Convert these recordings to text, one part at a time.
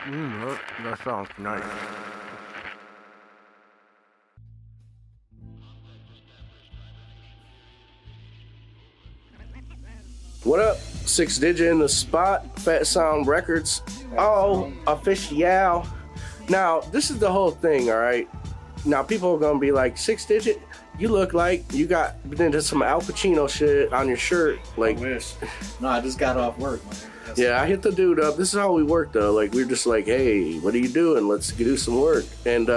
That sounds nice. What up? Sixx Digit in the spot. Fat Sound Records. Oh, official. Now, this is the whole thing, all right? Now, people are going to be like, Sixx Digit, you look like you got into some Al Pacino shit on your shirt. Like, I wish. No, I just got off work, man. Yeah, I hit the dude up. This is how we work, though. Like, we're just like, hey, what are you doing? Let's do some work. And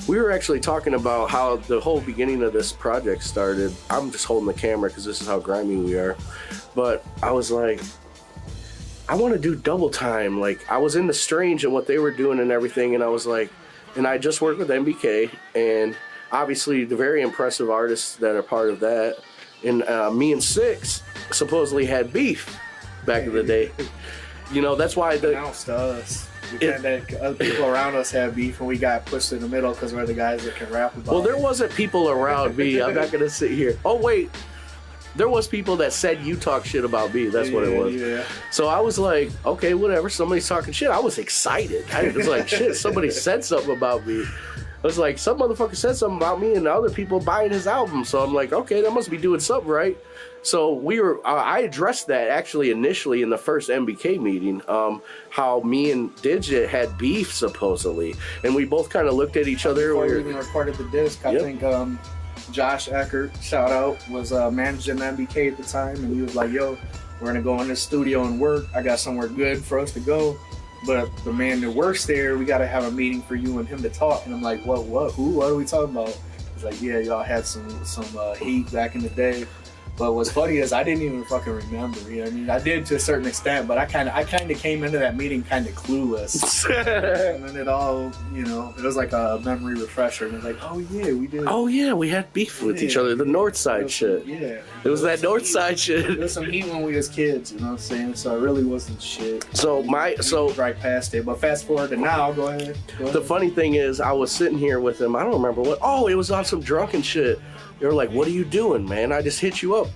we were actually talking about how the whole beginning of this project started. I'm just holding the camera because this is how grimy we are. But I was like, I want to do double time. Like, I was into Strange and what they were doing and everything. And I was like, and I just worked with MBK. And obviously, the very impressive artists that are part of that. And me and Sixx supposedly had beef back in the day. You know, that's why the announced to us. Other people around us have beef, and we got pushed in the middle because we're the guys that can rap about. Well, there wasn't people around me. I'm not gonna sit here. Oh wait, there was people that said you talk shit about me. That's what it was. Yeah. So I was like, okay, whatever. Somebody's talking shit. I was excited. I was like, shit. Somebody said something about me. I was like, some motherfucker said something about me, and the other people buying his album. So I'm like, okay, that must be doing something right. So we were. I addressed that actually initially in the first MBK meeting. How me and Digit had beef supposedly, and we both kind of looked at each other. Before we even recorded the disc, I think Josh Eckert, shout out, was managing MBK at the time, and he was like, "Yo, we're gonna go in this studio and work. I got somewhere good for us to go." But the man that works there, we got to have a meeting for you and him to talk. And I'm like, what, who, what are we talking about? He's like, yeah, y'all had some heat back in the day. But what's funny is I didn't even fucking remember. You know what I mean? I did to a certain extent, but I kind of came into that meeting kind of clueless. And then it all, you know, it was like a memory refresher. And it was like, oh yeah, we did. Oh yeah, we had beef with each other. The North Side shit. Yeah. It was that North Side shit. There was some heat when we was kids, you know what I'm saying? So it really wasn't shit. So right past it. But fast forward to now, go ahead. The funny thing is, I was sitting here with him. I don't remember what. Oh, it was on some drunken shit. They were like, what are you doing, man? I just hit you up.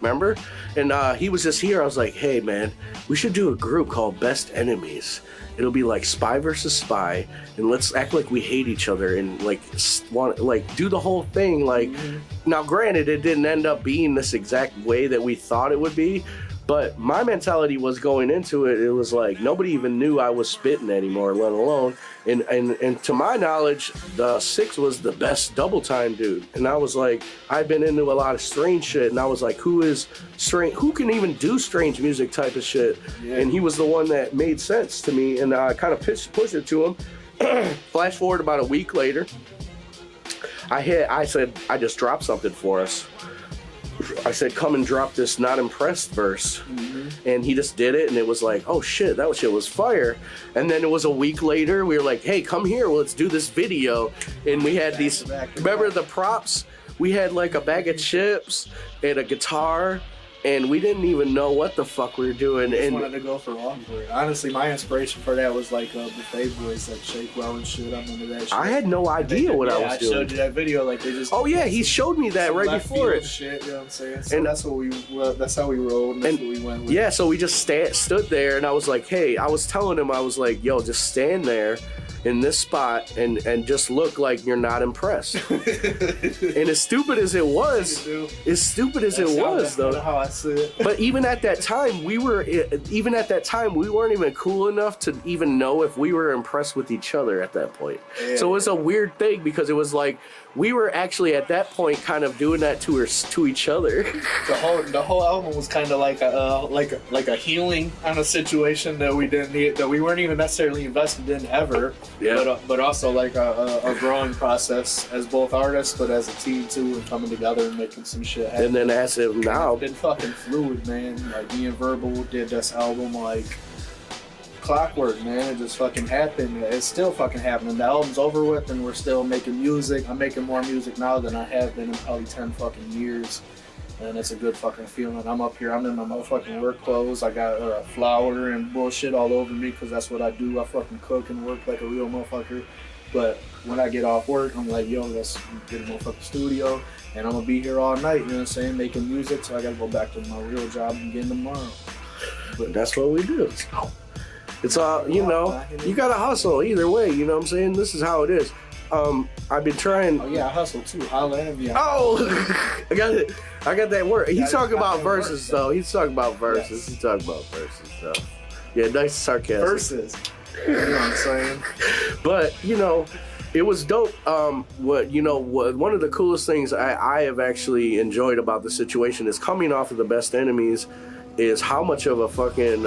Remember? And he was just here. I was like, hey, man, we should do a group called Best Enemies. It'll be like spy versus spy, and let's act like we hate each other and like do the whole thing. Like, now, granted, it didn't end up being this exact way that we thought it would be. But my mentality was going into it, it was like nobody even knew I was spitting anymore, let alone. And to my knowledge, the Sixx was the best double time dude. And I was like, I've been into a lot of strange shit, and I was like, who is strange? Who can even do strange music type of shit? Yeah. And he was the one that made sense to me, and I kind of pushed it to him. Flash forward about a week later, I said, I just dropped something for us. I said, come and drop this Not Impressed verse. And he just did it, and it was like, oh shit, that shit was fire. And then it was a week later, we were like, hey, come here, let's do this video. And we had remember the props? We had like a bag of chips and a guitar, and we didn't even know what the fuck we were doing. I just wanted to go for Longboard. Honestly, my inspiration for that was like Buffet Boys, like Shake Well and shit. I'm into that shit. I had no idea what I was doing. I showed you that video, like they just. Oh yeah, he showed me that right before it. Shit, you know what I'm saying? So and that's that's how we rolled, and that's what we went with. Yeah, so we just stood there, and I was like, hey, I was telling him, I was like, yo, just stand there in this spot and just look like you're not impressed. And as stupid as it was, though. How I see it. But even at that time, we weren't even cool enough to even know if we were impressed with each other at that point. Yeah. So it was a weird thing because it was like we were actually at that point kind of doing that to each other. The whole album was kind of like a healing kind of situation that we didn't need, that we weren't even necessarily invested in ever. Yeah. But also like a growing process as both artists, but as a team too, and coming together and making some shit happen. And then as of now, it's been fucking fluid, man. Like me and Vherbal did this album like clockwork, man. It just fucking happened. It's still fucking happening. The album's over with, and we're still making music. I'm making more music now than I have been in probably 10 fucking years. And it's a good fucking feeling. I'm up here, I'm in my motherfucking work clothes. I got flour and bullshit all over me because that's what I do. I fucking cook and work like a real motherfucker. But when I get off work, I'm like, yo, let's get a motherfucking studio. And I'm gonna be here all night, you know what I'm saying, making music. So I gotta go back to my real job again tomorrow. But that's what we do. It's all, you know, you gotta hustle either way, you know what I'm saying? This is how it is. I've been trying. Oh yeah, I hustle too. Holla at me. Oh, I got it. I got that word. He's talking about verses, work, though. He's talking about verses. Yes. He's talking about verses, though. Yeah, nice sarcasm. Verses. You know what I'm saying? But you know, it was dope. One of the coolest things I have actually enjoyed about the situation is coming off of the Best Enemies. Is how much of a fucking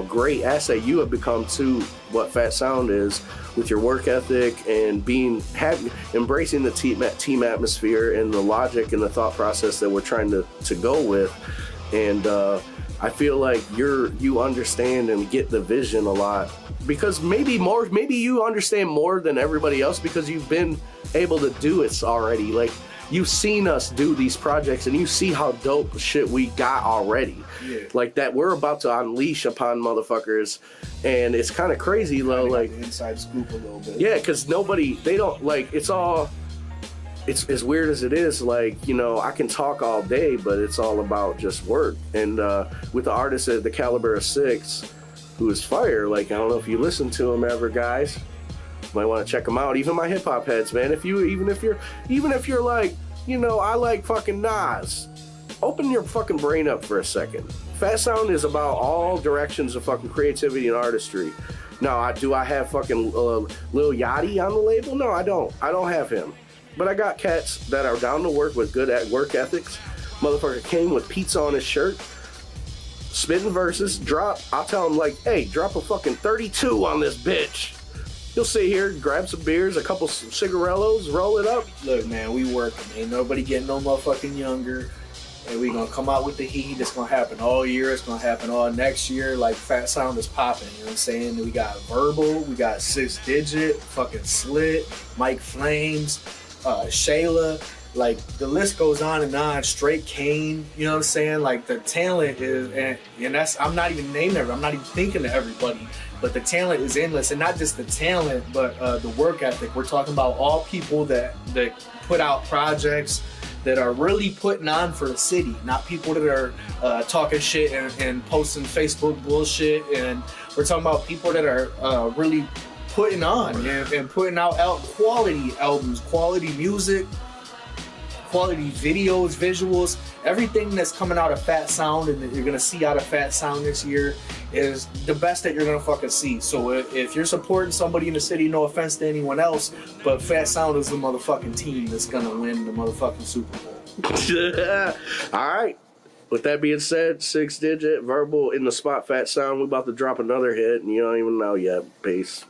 great asset you have become to what Fat Sound is with your work ethic and embracing the team atmosphere and the logic and the thought process that we're trying to go with. And I feel like you understand and get the vision a lot because maybe you understand more than everybody else because you've been able to do it already. Like, you've seen us do these projects and you see how dope shit we got already. Yeah. Like that we're about to unleash upon motherfuckers. And it's kind of crazy though, like the inside scoop a little bit. Yeah, because they don't like, it's as weird as it is, like, you know, I can talk all day, but it's all about just work. And with the artist at the caliber of Sixx, who is fire, like, I don't know if you listen to him ever, guys. Might want to check them out. Even my hip hop heads, man. Even if you're like, you know, I like fucking Nas. Open your fucking brain up for a second. Fat Sound is about all directions of fucking creativity and artistry. Now, do I have fucking Lil Yachty on the label? No, I don't. I don't have him. But I got cats that are down to work with good at work ethics. Motherfucker came with pizza on his shirt, spitting verses. I'll tell him like, hey, drop a fucking 32 on this bitch. He'll sit here, grab some beers, a couple cigarellos, roll it up. Look, man, we working. Ain't nobody getting no motherfucking younger. And we gonna come out with the heat. It's gonna happen all year. It's gonna happen all next year. Like, Fat Sound is popping. You know what I'm saying? We got Vherbal. We got Sixx Digit. Fucking Slit. Mike Flames. Shayla. Like, the list goes on and on. Straight Kane. You know what I'm saying? Like, the talent is, and that's, I'm not even naming everybody. I'm not even thinking of everybody. But the talent is endless, and not just the talent, but the work ethic. We're talking about all people that put out projects that are really putting on for the city, not people that are talking shit and posting Facebook bullshit. And we're talking about people that are really putting on and putting out quality albums, quality music, quality videos, visuals. Everything that's coming out of Fat Sound and that you're gonna see out of Fat Sound this year is the best that you're gonna fucking see. So if you're supporting somebody in the city, no offense to anyone else, but Fat Sound is the motherfucking team that's gonna win the motherfucking Super Bowl. All right. With that being said, Sixx Digit, Vherbal in the spot, Fat Sound. We about to drop another hit, and you don't even know yet. Peace.